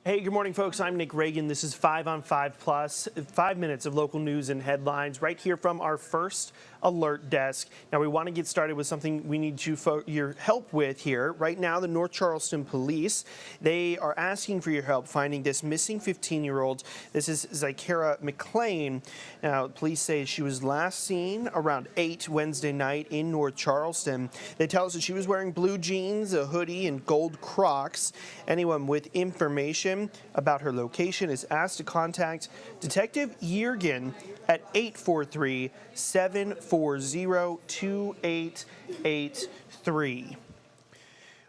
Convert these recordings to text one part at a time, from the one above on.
Hey, good morning, folks. I'm Nick Reagan. This is 5 on 5 Plus, 5 minutes of local news and headlines right here from our first alert desk. Now, we want to get started with something we need your help with here. Right now, the North Charleston Police, they are asking for your help finding this missing 15-year-old. This is Zykera McLean. Now, police say she was last seen around 8 Wednesday night in North Charleston. They tell us that she was wearing blue jeans, a hoodie, and gold Crocs. Anyone with information about her location is asked to contact Detective Yergin at 843-740-2883.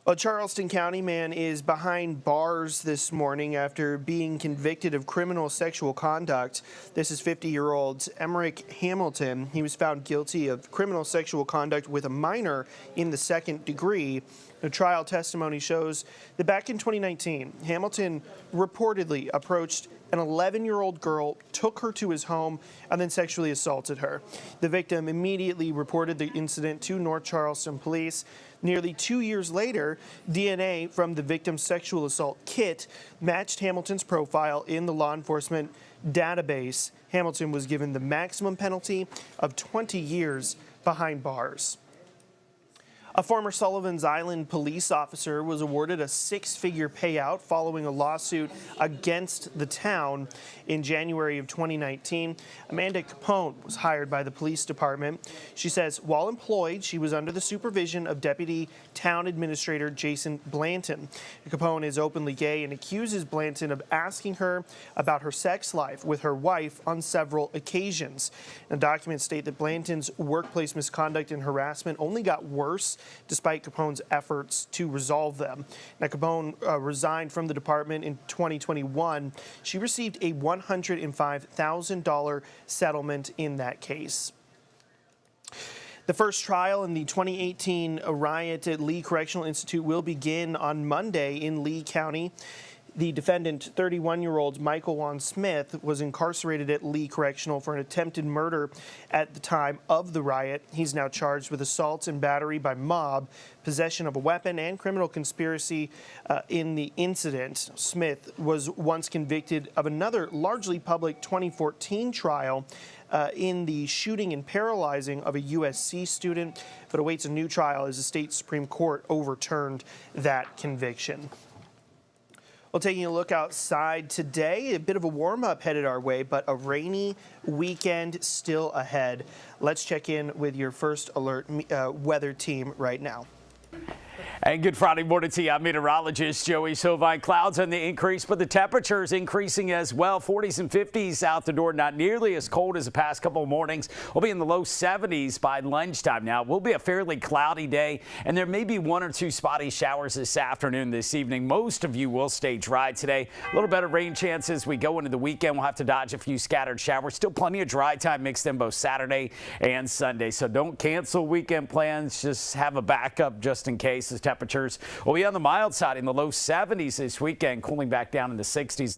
A Charleston County man is behind bars this morning after being convicted of criminal sexual conduct. This is 50-year-old Emmerich Hamilton. He was found guilty of criminal sexual conduct with a minor in the second degree. The trial testimony shows that back in 2019, Hamilton reportedly approached an 11-year-old girl, took her to his home, and then sexually assaulted her. The victim immediately reported the incident to North Charleston Police. Nearly 2 years later, DNA from the victim's sexual assault kit matched Hamilton's profile in the law enforcement database. Hamilton was given the maximum penalty of 20 years behind bars. A former Sullivan's Island police officer was awarded a six-figure payout following a lawsuit against the town in January of 2019. Amanda Capone was hired by the police department. She says while employed, she was under the supervision of Deputy Town Administrator Jason Blanton. Capone is openly gay and accuses Blanton of asking her about her sex life with her wife on several occasions. And documents state that Blanton's workplace misconduct and harassment only got worse despite Capone's efforts to resolve them. Now, Capone resigned from the department in 2021. She received a $105,000 settlement in that case. The first trial in the 2018 riot at Lee Correctional Institute will begin on Monday in Lee County. The defendant, 31-year-old Michael Juan Smith, was incarcerated at Lee Correctional for an attempted murder at the time of the riot. He's now charged with assault and battery by mob, possession of a weapon, and criminal conspiracy in the incident. Smith was once convicted of another largely public 2014 trial in the shooting and paralyzing of a USC student, but awaits a new trial as the state Supreme Court overturned that conviction. Well, taking a look outside today, a bit of a warm-up headed our way, but a rainy weekend still ahead. Let's check in with your first alert weather team right now. And good Friday morning to you. I'm meteorologist Joey Sovine. Clouds on the increase, but the temperatures increasing as well. 40s and 50s out the door. Not nearly as cold as the past couple of mornings. We'll be in the low 70s by lunchtime. Now, it will be a fairly cloudy day, and there may be one or two spotty showers this afternoon, this evening. Most of you will stay dry today. A little better rain chance as we go into the weekend. We'll have to dodge a few scattered showers. Still plenty of dry time mixed in both Saturday and Sunday. So don't cancel weekend plans. Just have a backup just in case. As temperatures will be on the mild side in the low 70s this weekend, cooling back down in the 60s.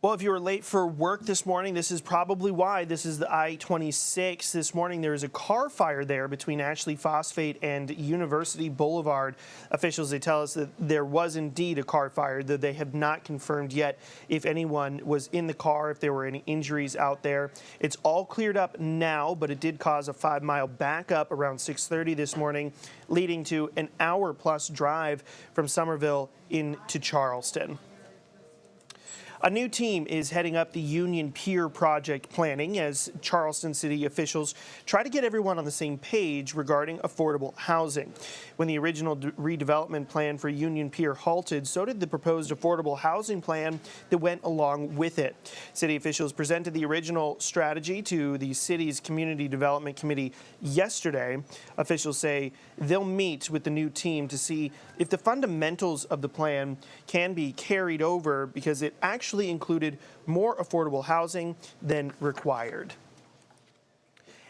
Well, if you were late for work this morning, this is probably why. This is the I-26. This morning, there is a car fire there between Ashley Phosphate and University Boulevard. Officials, they tell us that there was indeed a car fire, though they have not confirmed yet if anyone was in the car, if there were any injuries out there. It's all cleared up now, but it did cause a 5-mile backup around 6:30 this morning, leading to an hour-plus drive from Somerville into Charleston. A new team is heading up the Union Pier project planning as Charleston City officials try to get everyone on the same page regarding affordable housing. When the original redevelopment plan for Union Pier halted, so did the proposed affordable housing plan that went along with it. City officials presented the original strategy to the city's Community Development Committee yesterday. Officials say they'll meet with the new team to see if the fundamentals of the plan can be carried over because it actually included more affordable housing than required.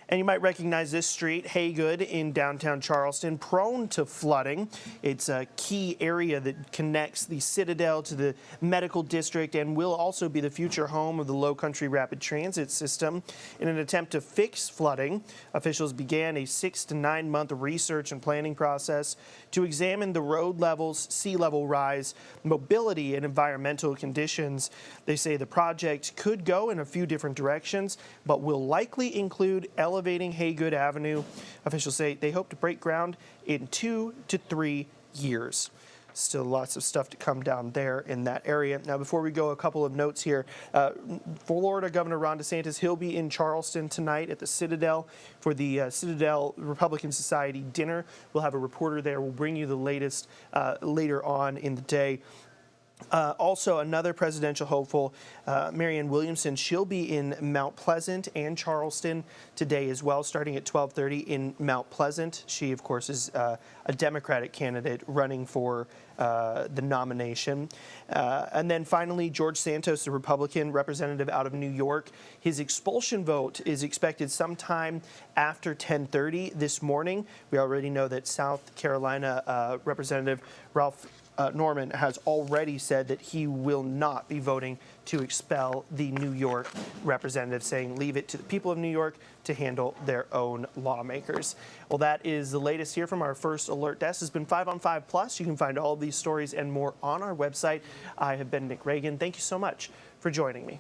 And you might recognize this street, Haygood, in downtown Charleston, prone to flooding. It's a key area that connects the Citadel to the medical district and will also be the future home of the Low Country Rapid Transit System. In an attempt to fix flooding, officials began a 6 to 9 month research and planning process to examine the road levels, sea level rise, mobility, and environmental conditions. They say the project could go in a few different directions, but will likely include elevating Haygood Avenue. Officials say they hope to break ground in 2 to 3 years. Still lots of stuff to come down there in that area. Now, before we go, a couple of notes here. Florida Governor Ron DeSantis, he'll be in Charleston tonight at the Citadel for the Citadel Republican Society dinner. We'll have a reporter there. We'll bring you the latest later on in the day. Also, another presidential hopeful, Marianne Williamson, she'll be in Mount Pleasant and Charleston today as well, starting at 12:30 in Mount Pleasant. She, of course, is a Democratic candidate running for the nomination. And then finally, George Santos, the Republican representative out of New York, his expulsion vote is expected sometime after 10:30 this morning. We already know that South Carolina Representative Ralph Norman has already said that he will not be voting to expel the New York representative, saying leave it to the people of New York to handle their own lawmakers. Well, that is the latest here from our First Alert Desk. This has been 5 on 5 Plus. You can find all of these stories and more on our website. I have been Nick Reagan. Thank you so much for joining me.